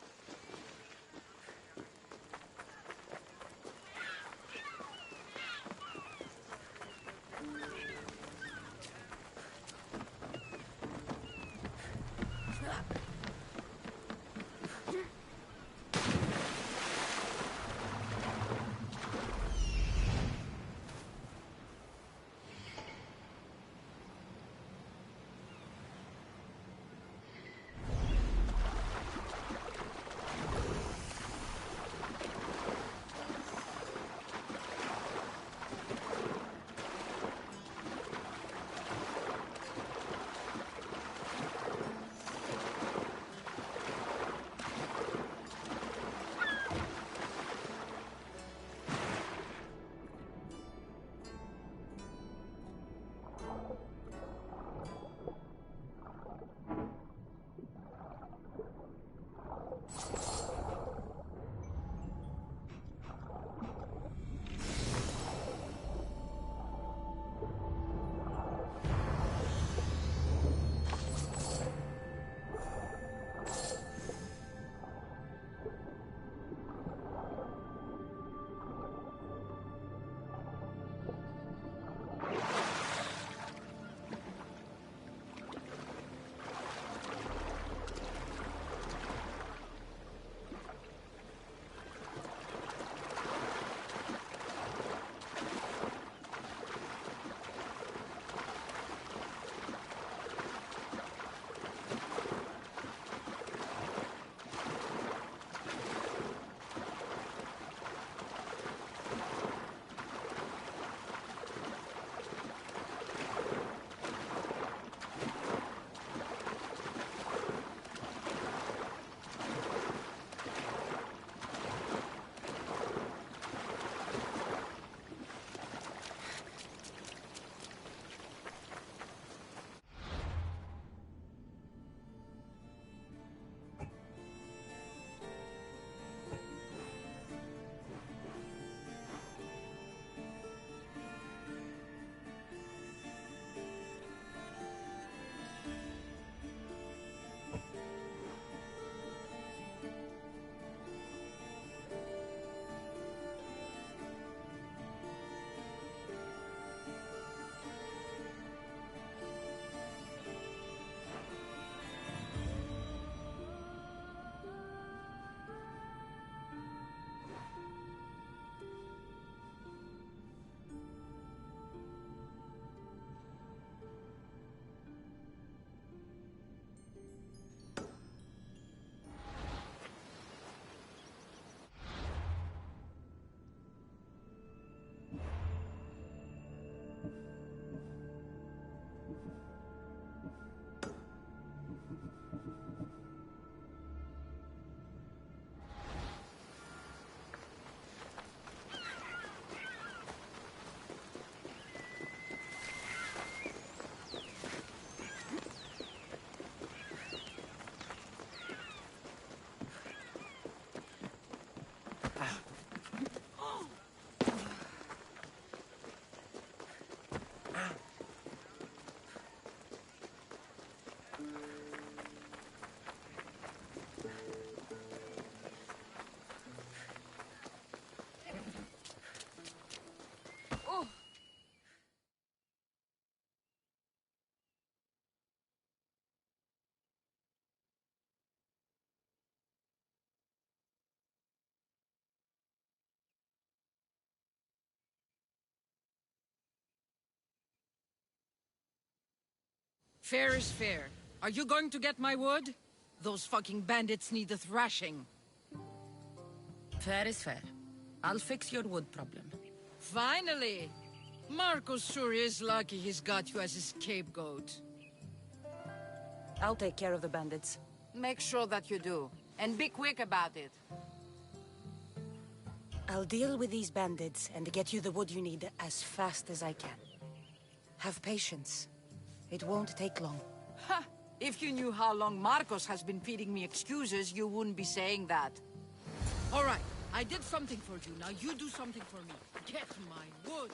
Speaker 18: Fair is fair. Are you going to get my wood? Those fucking bandits need a thrashing. Fair is fair. I'll fix your wood problem. Finally! Marcos sure is lucky he's got you as his scapegoat. I'll take care of the bandits.
Speaker 10: Make sure that you do. And be quick about it.
Speaker 8: I'll deal with these bandits and get you the wood you need as fast as I can. Have patience. It won't take long.
Speaker 10: Ha! If you knew how long Marcos has been feeding me excuses, you wouldn't be saying that.
Speaker 18: All right, I did something for you. Now you do something for me. Get my wood.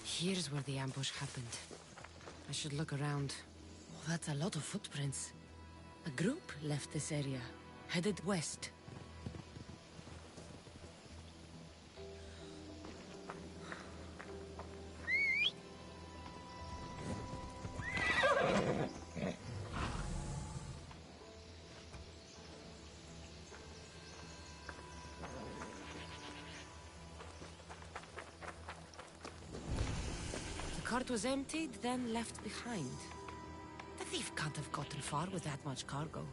Speaker 7: Here's where the ambush happened. I should look around. Oh, that's a lot of footprints. A group left this area, headed west. The cart was emptied, then left behind. The thief can't have gotten far with that much cargo.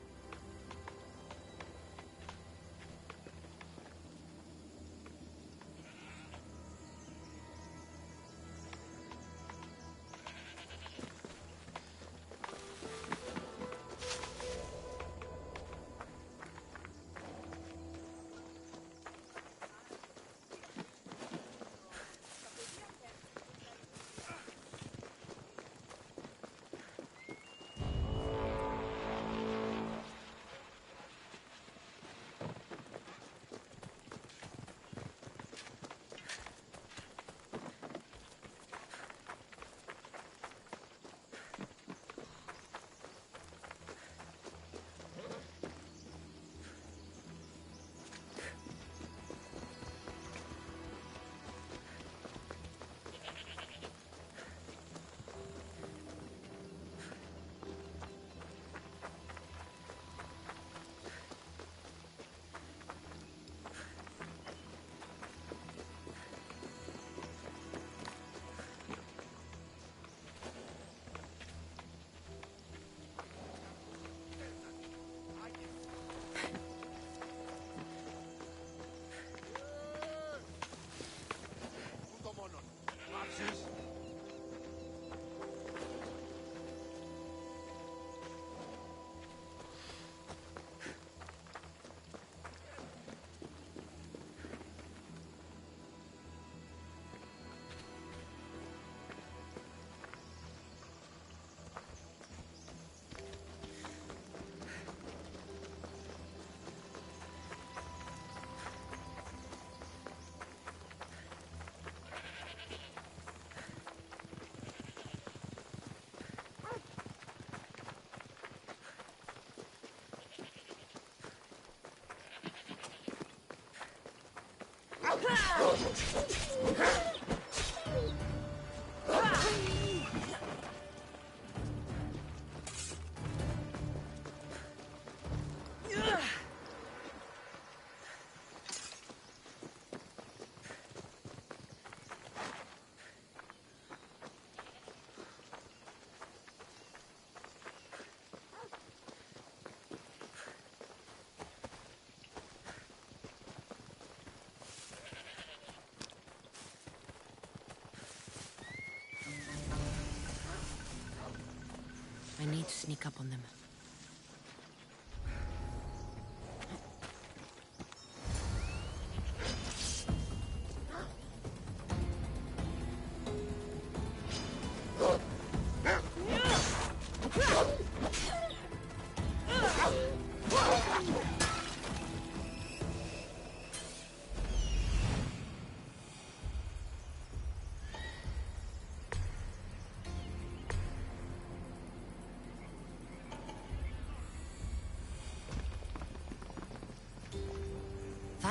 Speaker 7: I need to sneak up on them.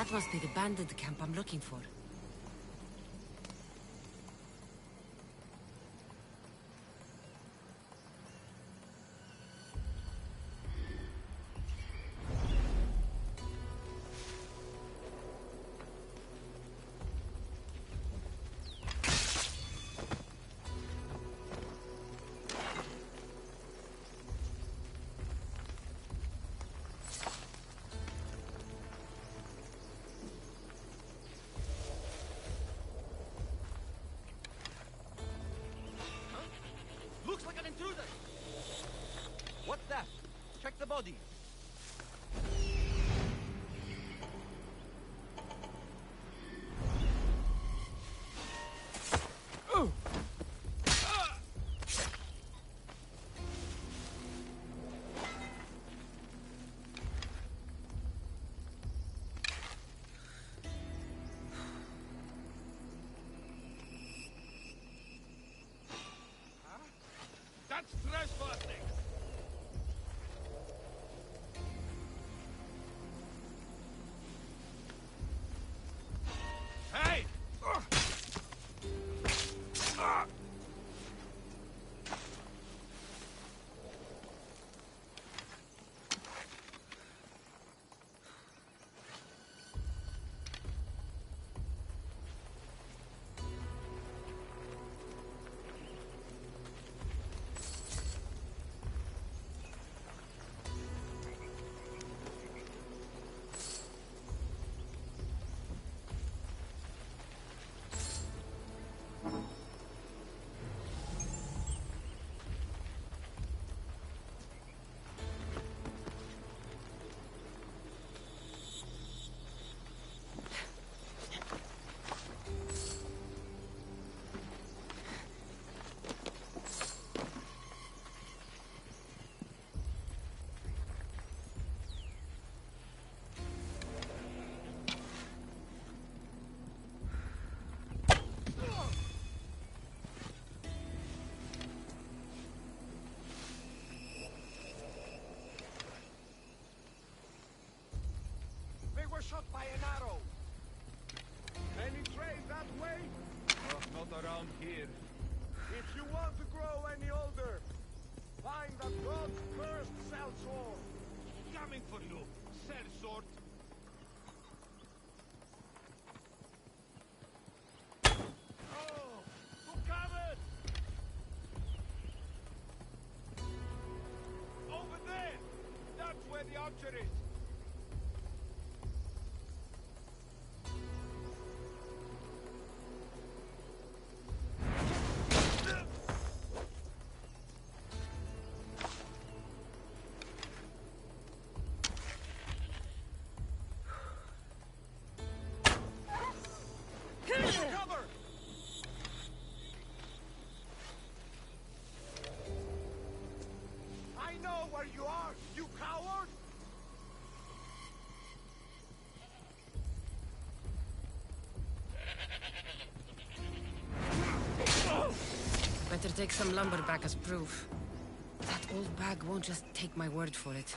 Speaker 10: That must be the bandit camp I'm looking for.
Speaker 21: Looks like an intruder! What's that? Check the body.
Speaker 1: That's trespassing! Hey!
Speaker 3: Shot by an arrow. Any trade that way? Oh, not around here. If you want to grow any older, find the god's cursed sellsword.
Speaker 1: Coming for you, sellsword. Oh, to cover! Over there! That's where the archer is.
Speaker 3: Cover! I know where you are, you coward!
Speaker 10: Better take some lumber back as proof. That old bag won't just take my word for it.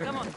Speaker 10: Come on.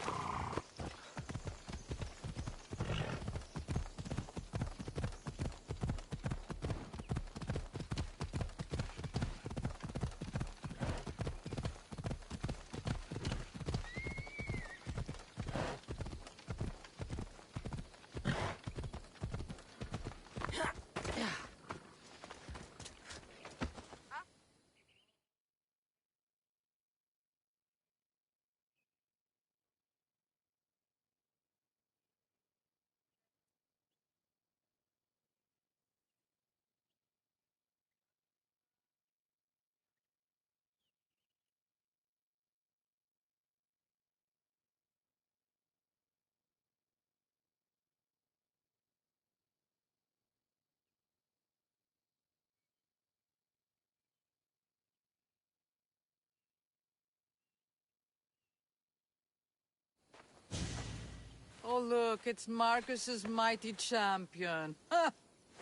Speaker 18: Oh, look, it's Marcus's mighty champion. Ha!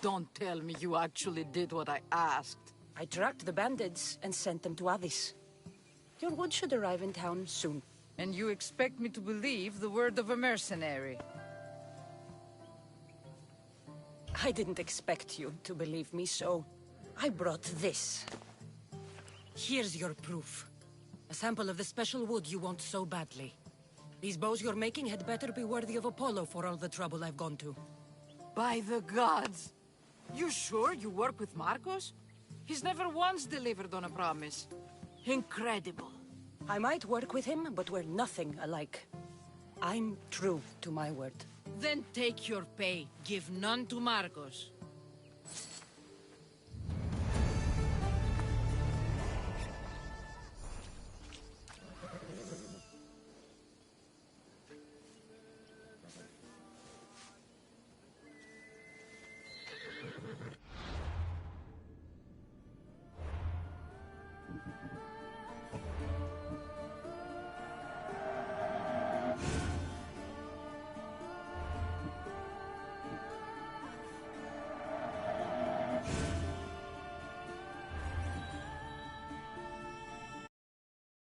Speaker 18: Don't tell me you actually did what I asked.
Speaker 8: I tracked the bandits and sent them to Odyssey. Your wood should arrive in town soon.
Speaker 18: And you expect me to believe the word of a mercenary?
Speaker 8: I didn't expect you to believe me, so I brought this. Here's your proof. A sample of the special wood you want so badly. These bows you're making had better be worthy of Apollo for all the trouble I've gone to.
Speaker 18: By the gods! You sure you work with Marcos? He's never once delivered on a promise. Incredible.
Speaker 8: I might work with him, but we're nothing alike. I'm true to my word.
Speaker 18: Then take your pay. Give none to Marcos.